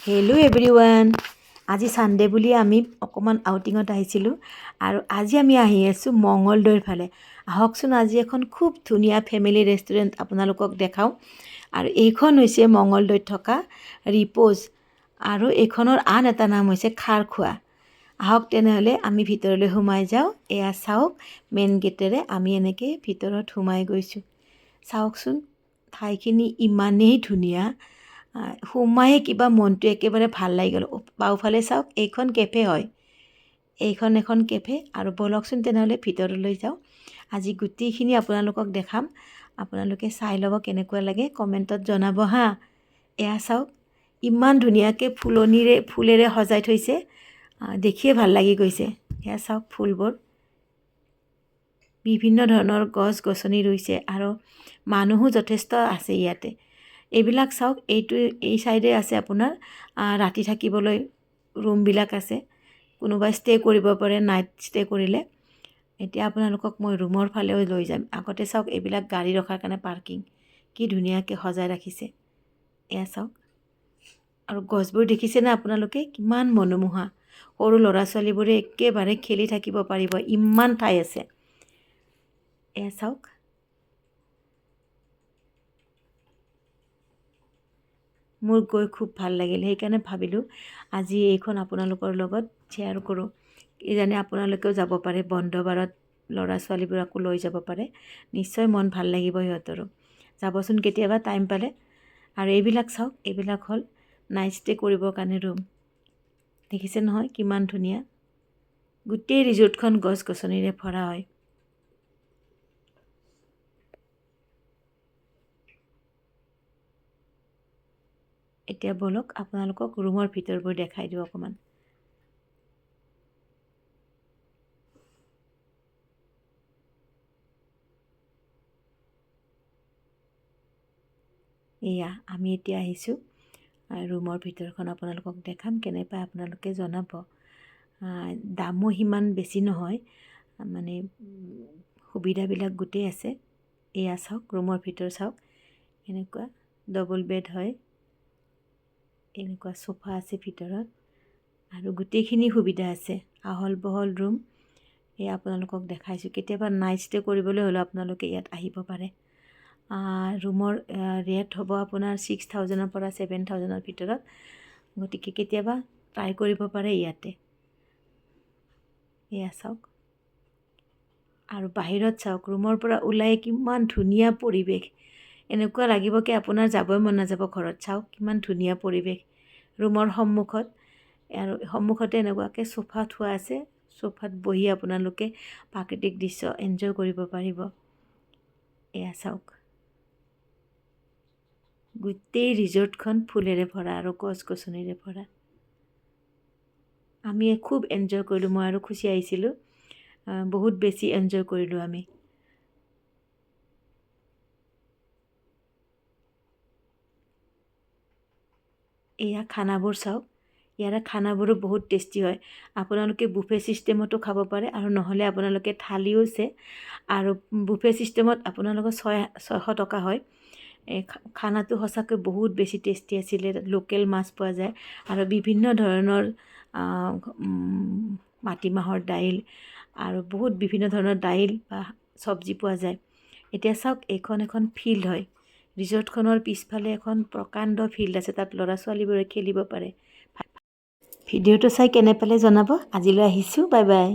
Hello' everyone, আজি Sunday বুলি আমি অকণমান আউটিঙত আহিছিলোঁ আৰু আজি আমি আহি আছোঁ মঙলদৈৰ ফালে। আহকচোন, আজি এখন খুব ধুনীয়া ফেমিলি ৰেষ্টুৰেণ্ট আপোনালোকক দেখাওঁ। আৰু এইখন হৈছে মঙলদৈত থকা ৰিপ'জ, আৰু এইখনৰ আন এটা নাম হৈছে খাৰখোৱা। আহক তেনেহ'লে আমি ভিতৰলৈ সোমাই যাওঁ। এয়া চাওক, মেইন গেটেৰে আমি এনেকৈ ভিতৰত সোমাই গৈছোঁ। চাওকচোন, ঠাইখিনি ইমানেই ধুনীয়া, সোমায়ে কিবা মনটো একেবাৰে ভাল লাগি গ'ল। বাওঁফালে চাওক, এইখন কেফে হয়, এইখন এখন কেফে। আৰু ব'লকচোন তেনেহ'লে ভিতৰলৈ যাওঁ। আজি গোটেইখিনি আপোনালোকক দেখাম, আপোনালোকে চাই ল'ব কেনেকুৱা লাগে, কমেণ্টত জনাব হা। এয়া চাওক, ইমান ধুনীয়াকৈ ফুলেৰে সজাই থৈছে, দেখিয়ে ভাল লাগি গৈছে। এয়া চাওক, ফুলবোৰ বিভিন্ন ধৰণৰ গছ গছনি ৰুইছে আৰু মানুহো যথেষ্ট আছে ইয়াতে। এইবিলাক চাওক, এই চাইডে আছে আপোনাৰ ৰাতি থাকিবলৈ ৰুমবিলাক আছে, কোনোবাই ষ্টে' কৰিব পাৰে নাইট ষ্টে' কৰিলে। এতিয়া আপোনালোকক মই ৰুমৰ ফালেও লৈ যাম। আগতে চাওক, এইবিলাক গাড়ী ৰখাৰ কাৰণে পাৰ্কিং, কি ধুনীয়াকৈ সজাই ৰাখিছে। এয়া চাওক, আৰু গছবোৰ দেখিছেনে আপোনালোকে, কিমান মনোমোহা। সৰু ল'ৰা ছোৱালীবোৰে একেবাৰে খেলি থাকিব পাৰিব, ইমান ঠাই আছে। এয়া চাওক, মোৰ গৈ খুব ভাল লাগিল, সেইকাৰণে ভাবিলোঁ আজি এইখন আপোনালোকৰ লগত শ্বেয়াৰ কৰোঁ। কিজানি আপোনালোকেও যাব পাৰে, বন্ধ বাৰত ল'ৰা ছোৱালীবোৰকো লৈ যাব পাৰে, নিশ্চয় মন ভাল লাগিব সিহঁতৰো। যাবচোন কেতিয়াবা টাইম পালে। আৰু এইবিলাক চাওক, এইবিলাক হ'ল নাইট ষ্টে' কৰিবৰ কাৰণে ৰুম। দেখিছে নহয়, কিমান ধুনীয়া। গোটেই ৰিজৰ্টখন গছ গছনিৰে ভৰা হয়। এতিয়া ব'লক আপোনালোকক ৰুমৰ ভিতৰবোৰ দেখাই দিওঁ অকণমান। এয়া আমি এতিয়া আহিছোঁ ৰুমৰ ভিতৰখন আপোনালোকক দেখাম, কেনে পায় আপোনালোকে জনাব। দামো সিমান বেছি নহয়, মানে সুবিধাবিলাক গোটেই আছে। এয়া চাওক, ৰুমৰ ভিতৰ চাওক, এনেকুৱা ডবল বেড হয়, এনেকুৱা চোফা আছে ভিতৰত, আৰু গোটেইখিনি সুবিধা আছে। আহল বহল ৰুম। এয়া আপোনালোকক দেখাইছোঁ। কেতিয়াবা নাইট ষ্টে' কৰিবলৈ হ'লেও আপোনালোকে ইয়াত আহিব পাৰে। ৰুমৰ ৰেট হ'ব আপোনাৰ 6,000-ৰ পৰা 7,000-ৰ ভিতৰত। গতিকে কেতিয়াবা ট্ৰাই কৰিব পাৰে ইয়াতে। এয়া চাওক, আৰু বাহিৰত চাওক, ৰুমৰ পৰা ওলাই কিমান ধুনীয়া পৰিৱেশ। এনেকুৱা লাগিব কি আপোনাৰ যাবই মন নাযাব ঘৰত। চাওক, কিমান ধুনীয়া পৰিৱেশ ৰুমৰ সন্মুখত। আৰু সন্মুখতে এনেকুৱাকৈ চোফা থোৱা আছে, চোফাত বহি আপোনালোকে প্ৰাকৃতিক দৃশ্য এনজয় কৰিব পাৰিব। এয়া চাওক, গোটেই ৰিজৰ্টখন ফুলেৰে ভৰা আৰু গছ গছনিৰে ভৰা। আমি খুব এনজয় কৰিলোঁ, মই আৰু খুচি আহিছিলোঁ, বহুত বেছি এনজয় কৰিলোঁ আমি। এয়া খানাবোৰ চাওক, ইয়াৰে খানাবোৰো বহুত টেষ্টি হয়। আপোনালোকে বুফে ছিষ্টেমতো খাব পাৰে, আৰু নহ'লে আপোনালোকে থালিও আছে। আৰু বুফে ছিষ্টেমত আপোনালোকৰ 600 টকা হয়। এই খানাটো সঁচাকৈ বহুত বেছি টেষ্টি আছিলে। লোকেল মাছ পোৱা যায় আৰু বিভিন্ন ধৰণৰ মাটিমাহৰ দাইল আৰু বহুত বিভিন্ন ধৰণৰ দাইল বা চব্জি পোৱা যায়। এতিয়া চাওক, এইখন এখন ফিল্ড হয়। ৰিজৰ্টখনৰ পিছফালে এখন প্ৰকাণ্ড ফিল্ড আছে, তাত ল'ৰা ছোৱালীবোৰে খেলিব পাৰে। ভিডিঅ'টো চাই কেনে পালে জনাব। আজিলৈ আহিছোঁ, বাই বাই।